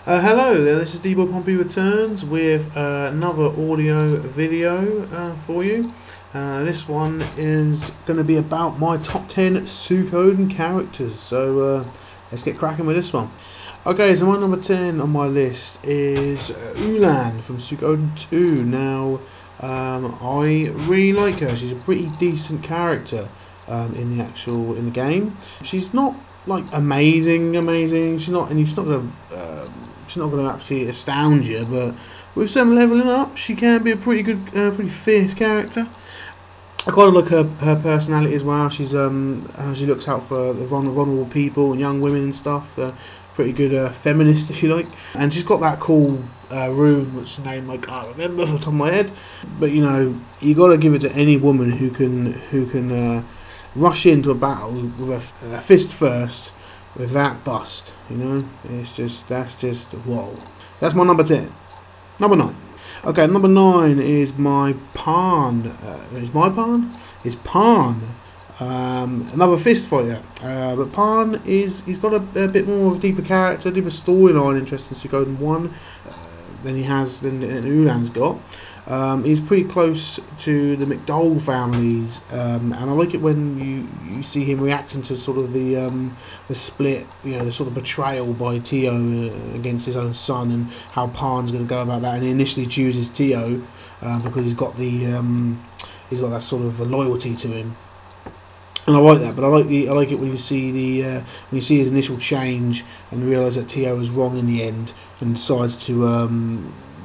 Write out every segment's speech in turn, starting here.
Hello there, this is D-Boy Pompey returns with another audio video for you. This one is going to be about my top 10 Suikoden characters, so let's get cracking with this one. Okay, so my number 10 on my list is Ulan from Suikoden 2. Now, I really like her. She's a pretty decent character in the game. She's not like amazing. She's not going to actually astound you, but with some leveling up, she can be a pretty good, pretty fierce character. I quite like her personality as well. She's she looks out for the vulnerable people and young women and stuff. Pretty good feminist, if you like. And she's got that cool rune, which name I can't remember off the top of my head. But you know, you got to give it to any woman who can rush into a battle with a fist first. With that bust, you know, that's just whoa. That's my number 10. Number 9. Okay, number 9 is my Pawn. Is Pawn. Another fist fighter. But Pawn he's got a bit more of a deeper character, deeper storyline interest in Suikoden 1 than Ulan's got. He's pretty close to the McDowell families, and I like it when you see him reacting to sort of the split, you know, the sort of betrayal by Tio against his own son, and how Pawn's going to go about that. And he initially chooses Tio because he's got that sort of loyalty to him, and I like that. But I like it when you see his initial change and realise that Tio is wrong in the end and decides to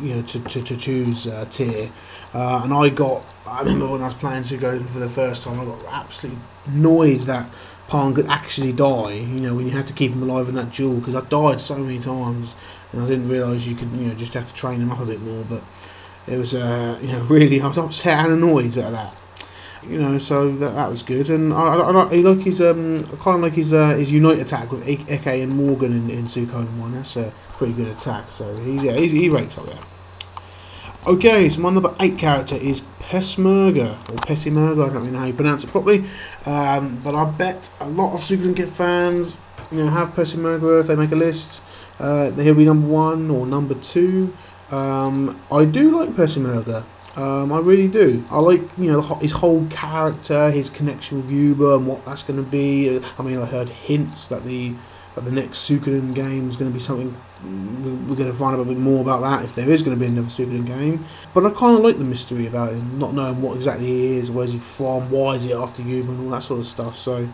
to choose Tyr. And I remember when I was playing Suikoden for the first time, I got absolutely annoyed that Pawn could actually die, you know, when you had to keep him alive in that duel, because I died so many times and I didn't realise you could, you know, just have to train him up a bit more. But it was really, I was upset and annoyed at that, you know, so that was good. And I like his kind of like his unite attack with Eke and Morgan in Suikoden 1. That's a pretty good attack, so he rates up there. Okay, so my number 8 character is Peshmerga, or Peshmerga, I don't really know how you pronounce it properly, but I bet a lot of Suikoden fans, you know, have Peshmerga if they make a list. He'll be number 1 or number 2. I do like Peshmerga. I really do. I like, you know, his whole character, his connection with Yuba and what that's going to be. I mean, I heard hints that the next Suikoden game is going to be something. We're going to find out a bit more about that if there is going to be another Suikoden game. But I kind of like the mystery about him, not knowing what exactly he is, where's he from, why is he after Yuba, and all that sort of stuff. So, you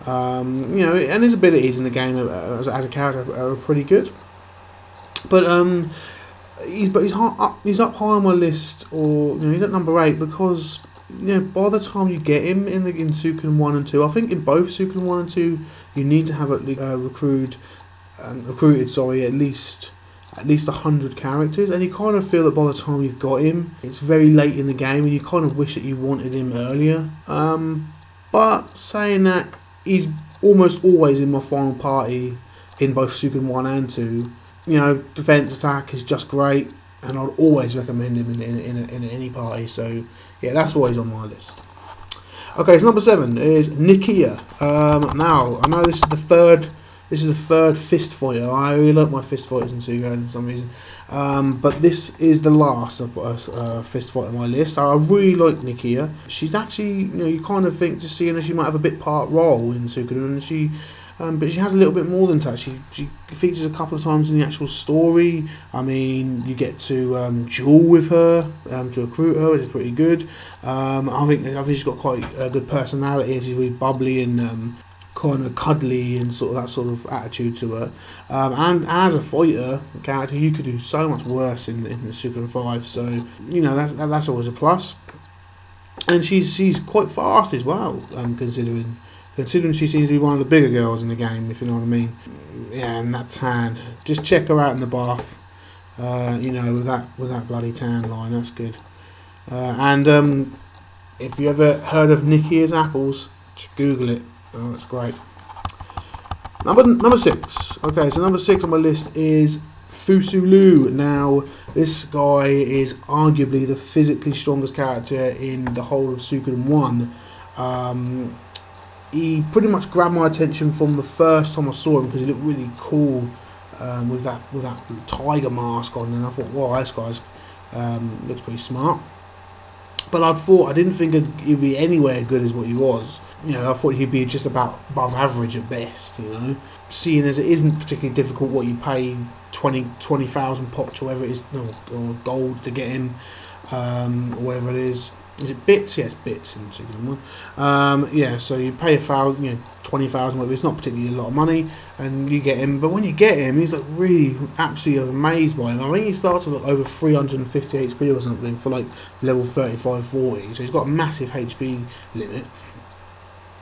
know, and his abilities in the game as a character are pretty good. But he's up high on my list, or you know, he's at number 8 because, you know, by the time you get him in Suikoden 1 and 2, I think in both Suikoden 1 and 2 you need to have recruited at least 100 characters, and you kind of feel that by the time you've got him, it's very late in the game, and you kind of wish that you wanted him earlier. But saying that, he's almost always in my final party in both Suikoden 1 and 2. You know, defense attack is just great, and I'd always recommend him in any party. So yeah, that's why he's on my list. Okay, so number 7 is Nikia. Now I know this is the third fist fighter. I really like my fist fighters in Suikoden for some reason, but this is the last fist fighter on my list. I really like Nikia. She's actually, you know, you kind of think just seeing her, she might have a bit part role in Suikoden, and but she has a little bit more than that. She features a couple of times in the actual story. I mean, you get to duel with her, to recruit her, which is pretty good. I think she's got quite a good personality, and she's really bubbly and kind of cuddly and that sort of attitude to her. And as a fighter character, you could do so much worse in the Suikoden 5. So you know, that's always a plus. And she's quite fast as well, considering she seems to be one of the bigger girls in the game, if you know what I mean. Yeah, and that tan. Just check her out in the bath. You know, with that bloody tan line, that's good. And if you ever heard of Nikia's apples, just Google it. Oh, that's great. Number 6. Okay, so number 6 on my list is Fusulu. Now, this guy is arguably the physically strongest character in the whole of Suikoden 1. He pretty much grabbed my attention from the first time I saw him because he looked really cool with that tiger mask on, and I thought, wow, this guy's looks pretty smart. But I didn't think he'd be anywhere good as what he was. You know, I thought he'd be just about above average at best. You know, seeing as it isn't particularly difficult what you pay 20,000 pots or whatever it is, or gold to get him, or whatever it is. Is it bits? Yes, bits in Suikoden 1. Yeah, so you pay 1,000, you know, 20,000, whatever. It's not particularly a lot of money, and you get him. But when you get him, he's like really absolutely amazed by him. I think he starts at like over 350 HP or something for like level 35, 40. So he's got a massive HP limit.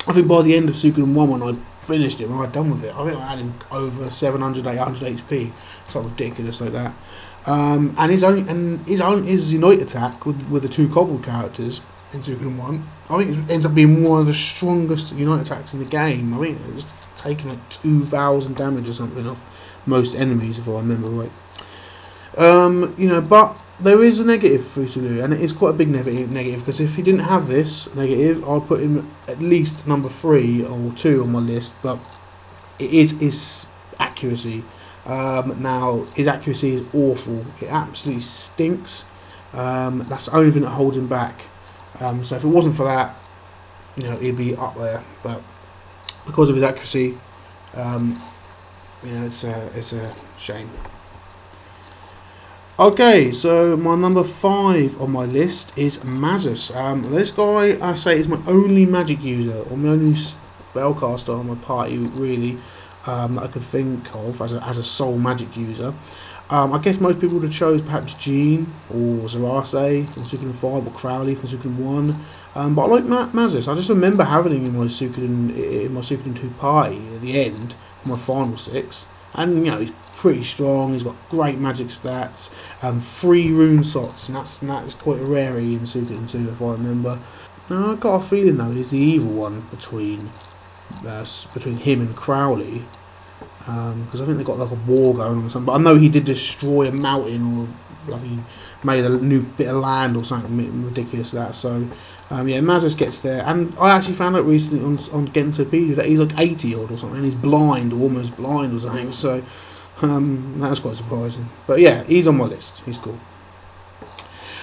I think by the end of Suikoden 1, when I finished it, when I done with it, I think I had him over 700, 800 HP. Something ridiculous like that. And his Unite attack with the two Kobold characters in Suikoden 1, I think it ends up being one of the strongest Unite attacks in the game. I think it's taking like 2,000 damage or something off most enemies, if I remember right. You know, but there is a negative for Suikoden, and it is quite a big negative, because if he didn't have this negative, I'd put him at least number 3 or 2 on my list. But it is his accuracy. Now his accuracy is awful. It absolutely stinks. That's the only thing that holds him back. So if it wasn't for that, you know, he'd be up there. But because of his accuracy, you know, it's a shame. Okay, so my number 5 on my list is Mazus. This guy, I say, is my only magic user, or my only spellcaster on my party, really. That I could think of as a sole magic user. I guess most people would have chose perhaps Jean or Zarase from Suikoden 5, or Crowley from Suikoden 1. But I like Mazus. I just remember having him in my Suikoden 2 party at the end for my final 6. And you know, he's pretty strong. He's got great magic stats. 3 rune slots, and that's quite a rarity in Suikoden 2, if I remember. Now, I got a feeling though he's the evil one between him and Crowley, because I think they've got like a war going on or something. But I know he did destroy a mountain, or like he made a new bit of land or something ridiculous like that. So yeah, Mazus gets there, and I actually found out recently on Gentopedia that he's like 80 odd or something, and he's blind, or almost blind or something. So that was quite surprising. But yeah, he's on my list. He's cool.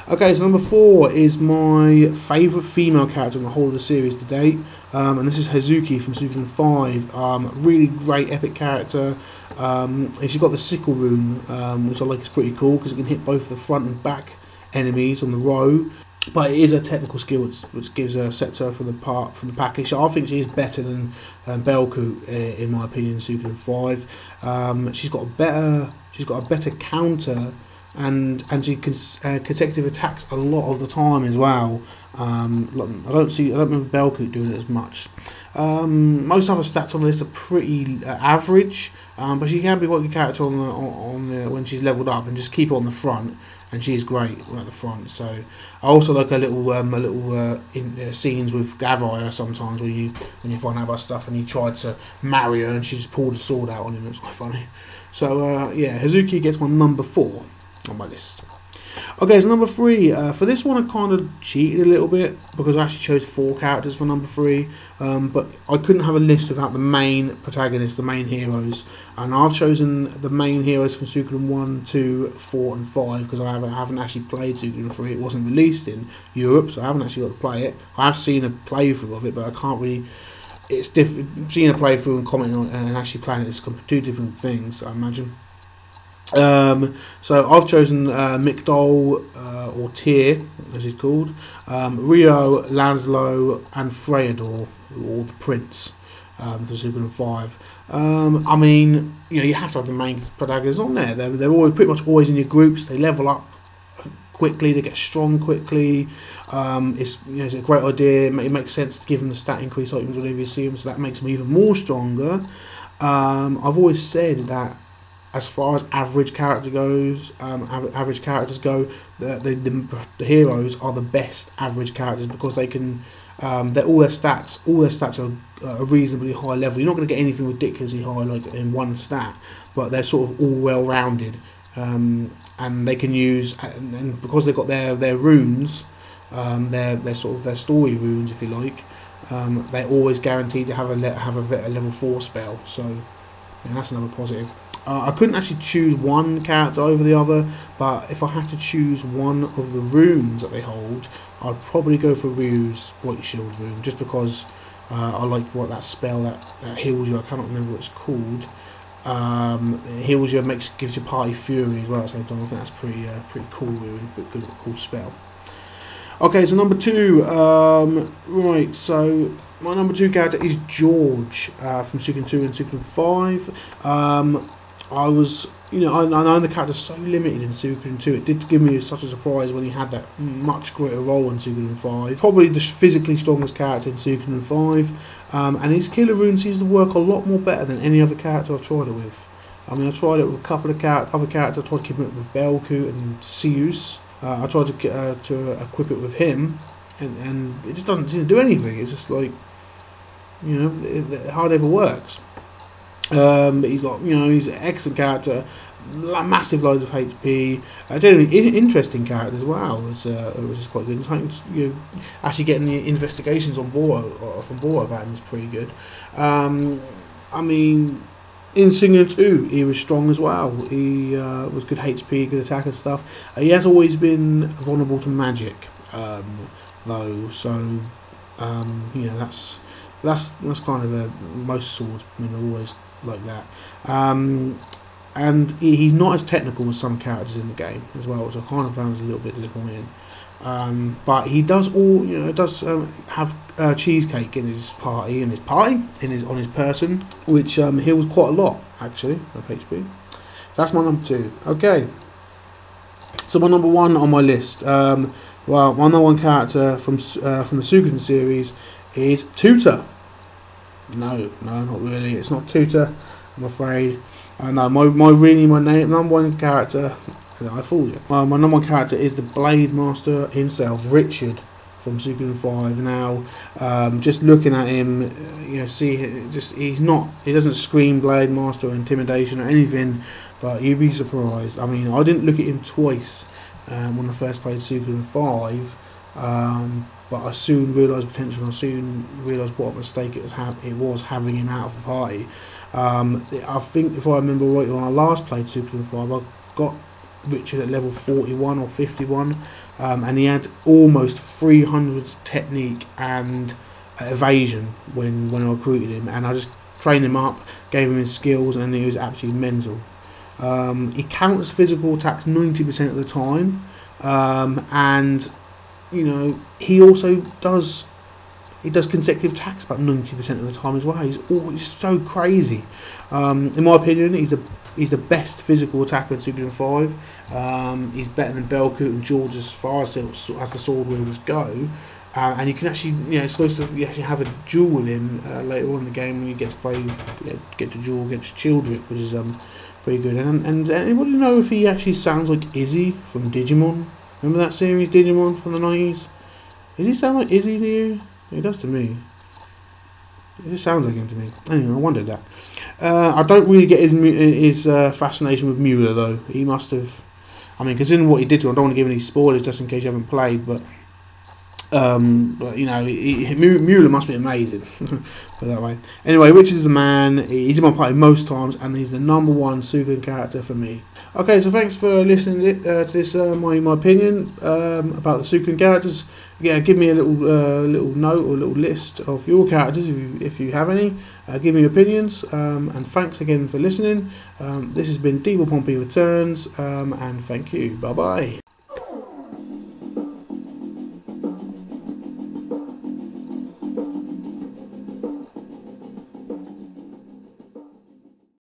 Okay, so number 4 is my favourite female character in the whole of the series to date, and this is Hazuki from Suikoden 5. Really great epic character. And she's got the sickle rune, which I like is pretty cool, because it can hit both the front and back enemies on the row. But it is a technical skill which gives her sets her from the package. So I think she is better than Belkut, in my opinion, in Suikoden 5. She's got a better counter. And she consecutive attacks a lot of the time as well. I don't remember Belkut doing it as much. Most other stats on the list are pretty average, but she can be quite a good character when she's leveled up, and just keep her on the front, and she's great at the front. So I also like her little scenes with Gavire sometimes, when you find out about stuff and he tried to marry her and she just pulled a sword out on him. It's quite funny. So yeah, Hazuki gets my number 4 on my list. Okay, so number 3. For this one, I kind of cheated a little bit, because I actually chose 4 characters for number 3. But I couldn't have a list without the main protagonists, the main heroes. And I've chosen the main heroes from Suikoden 1, 2, 4, and 5, because I haven't actually played Suikoden 3. It wasn't released in Europe, so I haven't actually got to play it. I have seen a playthrough of it, but I can't really. It's different. Seeing a playthrough and commenting on it and actually playing it is 2 different things, I imagine. So I've chosen Migdol, or Tyr, as he's called, Rio, Laszlo, and Freydor, or the Prince, for Suikoden 5. I mean, you know, you have to have the main protagonists on there. They're always pretty much always in your groups. They level up quickly. They get strong quickly. It's a great idea. It makes sense to give them the stat increase items whenever you see them, so that makes them even more stronger. I've always said that, as far as average characters go, the heroes are the best average characters, because they can, all their stats are a reasonably high level. You're not going to get anything ridiculously high like in one stat, but they're sort of all well rounded, and they can use, and because they've got their runes, their sort of their story runes, if you like, they're always guaranteed to have a level 4 spell. So yeah, that's another positive. I couldn't actually choose one character over the other, but if I had to choose one of the runes that they hold, I'd probably go for Ryu's White Shield rune, just because I like what that spell that heals you. I cannot remember what it's called. It heals you, gives you party fury as well at the same time. I think that's pretty cool rune, good cool spell. Okay, so number 2. Right, so my number 2 character is George from Suikoden 2 and Suikoden 5. I know the character's so limited in Suikoden 2. It did give me such a surprise when he had that much greater role in Suikoden 5. Probably the physically strongest character in Suikoden 5. And his killer rune seems to work a lot more better than any other character I've tried it with. I mean, I tried it with a couple of other characters. I tried to keep it with Belku and Sius. I tried to equip it with him, and it just doesn't seem to do anything. It's just like, it hardly ever works. But he's got, he's an excellent character, massive loads of HP, generally interesting character as well, which is quite good. Actually getting the investigations on board from Bora about him is pretty good. I mean, in Suikoden 2, he was strong as well. He was good HP, good attack and stuff. He has always been vulnerable to magic, though. So, that's kind of most swordsmen are always like that. And he's not as technical as some characters in the game as well, which I kind of found was a little bit disappointing. But he does have cheesecake in his party, on his person, which heals quite a lot actually of HP. That's my number 2. Okay, so my number 1 on my list. Well, my number 1 character from the Suikoden series is Tutor. No, not really. It's not Tutor, I'm afraid. No, my number 1 character. I fooled you. My number 1 character is the Blade Master himself, Richard from Suikoden 5. Now, just looking at him, he doesn't scream Blade Master or intimidation or anything, but you'd be surprised. I mean, I didn't look at him twice when I first played Suikoden 5. But I soon realised potential, and I soon realised what a mistake it was having him out of the party. I think, if I remember right, when I last played Suikoden 5, I got Richard at level 41 or 51, and he had almost 300 technique and evasion when I recruited him, and I just trained him up, gave him his skills, and he was absolutely mental. He counters physical attacks 90% of the time, and he also does consecutive attacks about 90% of the time as well. He's just so crazy. In my opinion, he's the best physical attacker in Suikoden 5. He's better than Belku and George as far as the sword wielders go. And you can actually, it's supposed to you actually have a duel with him later on in the game when you get to duel against Childred, which is pretty good. And anybody know if he actually sounds like Izzy from Digimon? Remember that series, Digimon, from the 90s? Does he sound like Izzy to you? He does to me. It just sounds like him to me. Anyway, I wondered that. I don't really get his fascination with Mueller, though. He must have... I mean, considering what he did to him, I don't want to give any spoilers just in case you haven't played, but Mueller must be amazing. Put it that way. Anyway, Richard is the man. He's in my party most times, and he's the number 1 Suikoden character for me. Okay, so thanks for listening to this, my opinion about the Suikoden characters. Yeah, give me a little note or a little list of your characters if you have any. Give me your opinions, and thanks again for listening. This has been Devil Pompey Returns, and thank you. Bye bye.